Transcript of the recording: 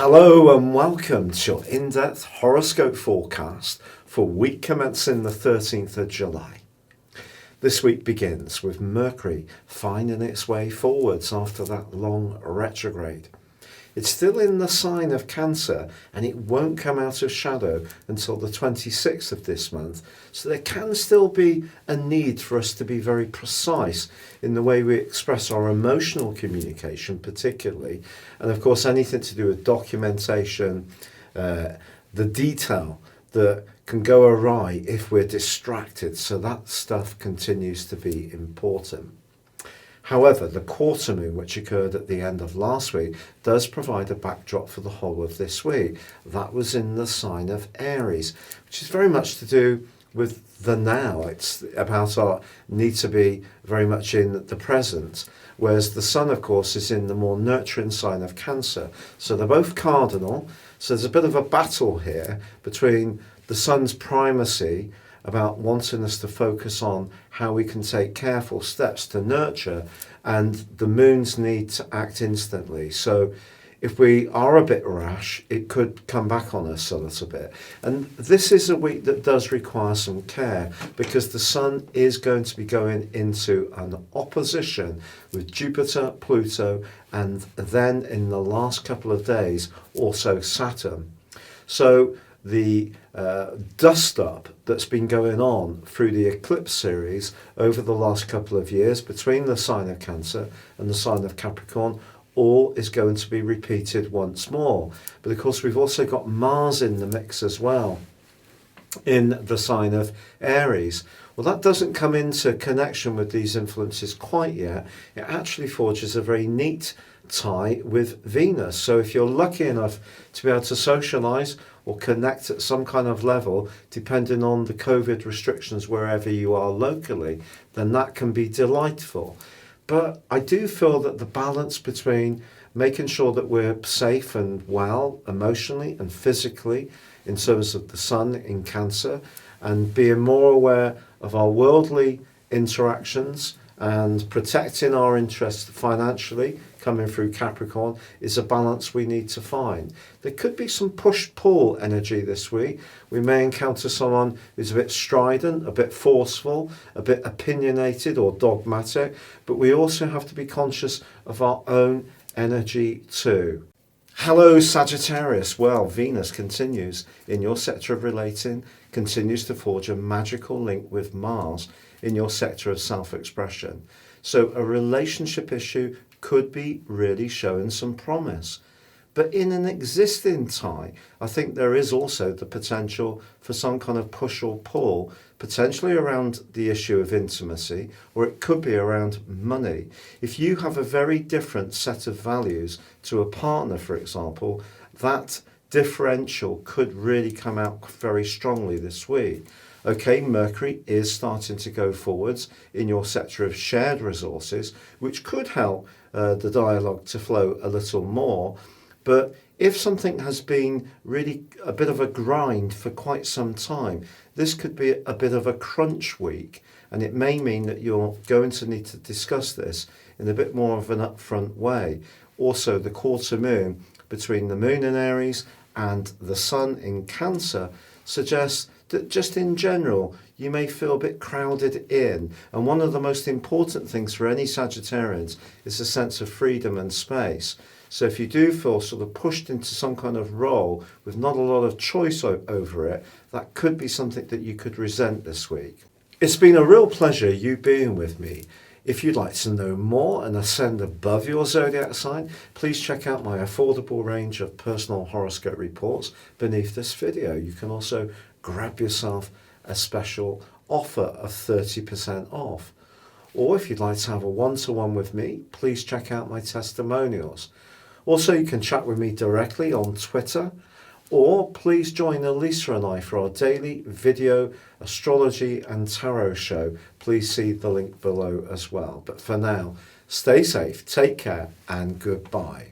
Hello and welcome to your in-depth horoscope forecast for week commencing the 13th of July. This week begins with Mercury finding its way forwards after that long retrograde. It's still in the sign of Cancer and it won't come out of shadow until the 26th of this month, so there can still be a need for us to be very precise in the way we express our emotional communication particularly, and of course anything to do with documentation, the detail that can go awry if we're distracted, so that stuff continues to be important. However, the quarter moon, which occurred at the end of last week, does provide a backdrop for the whole of this week. That was in the sign of Aries, which is very much to do with the now. It's about our need to be very much in the present, whereas the sun, of course, is in the more nurturing sign of Cancer. So they're both cardinal, so there's a bit of a battle here between the sun's primacy about wanting us to focus on how we can take careful steps to nurture, and the moon's need to act instantly. So if we are a bit rash, it could come back on us a little bit. And this is a week that does require some care because the sun is going to be going into an opposition with Jupiter, Pluto, and then in the last couple of days also Saturn. So the dust up that's been going on through the eclipse series over the last couple of years between the sign of Cancer and the sign of Capricorn all is going to be repeated once more. But of course we've also got Mars in the mix as well in the sign of Aries. Well, that doesn't come into connection with these influences quite yet. It actually forges a very neat tie with Venus. So if you're lucky enough to be able to socialize or connect at some kind of level, depending on the COVID restrictions wherever you are locally, then that can be delightful. But I do feel that the balance between making sure that we're safe and well emotionally and physically in terms of the sun in Cancer, and being more aware of our worldly interactions and protecting our interests financially coming through Capricorn is a balance we need to find. There could be some push-pull energy this week. We may encounter someone who's a bit strident, a bit forceful, a bit opinionated or dogmatic, but we also have to be conscious of our own energy too. Hello Sagittarius. Well, Venus continues in your sector of relating, continues to forge a magical link with Mars in your sector of self-expression. So a relationship issue could be really showing some promise. But in an existing tie, I think there is also the potential for some kind of push or pull, potentially around the issue of intimacy, or it could be around money. If you have a very different set of values to a partner, for example, that differential could really come out very strongly this week. Okay, Mercury is starting to go forwards in your sector of shared resources, which could help the dialogue to flow a little more. But if something has been really a bit of a grind for quite some time, this could be a bit of a crunch week, and it may mean that you're going to need to discuss this in a bit more of an upfront way. Also, the quarter moon between the moon in Aries and the sun in Cancer suggests that just in general you may feel a bit crowded in, and one of the most important things for any Sagittarians is a sense of freedom and space. So if you do feel sort of pushed into some kind of role with not a lot of choice over it, that could be something that you could resent this week. It's been a real pleasure you being with me. If you'd like to know more and ascend above your zodiac sign, please check out my affordable range of personal horoscope reports beneath this video. You can also grab yourself a special offer of 30% off. Or if you'd like to have a one-to-one with me, please check out my testimonials. Also, you can chat with me directly on Twitter, or please join Elisa and I for our daily video astrology and tarot show. Please see the link below as well. But for now, stay safe, take care, and goodbye.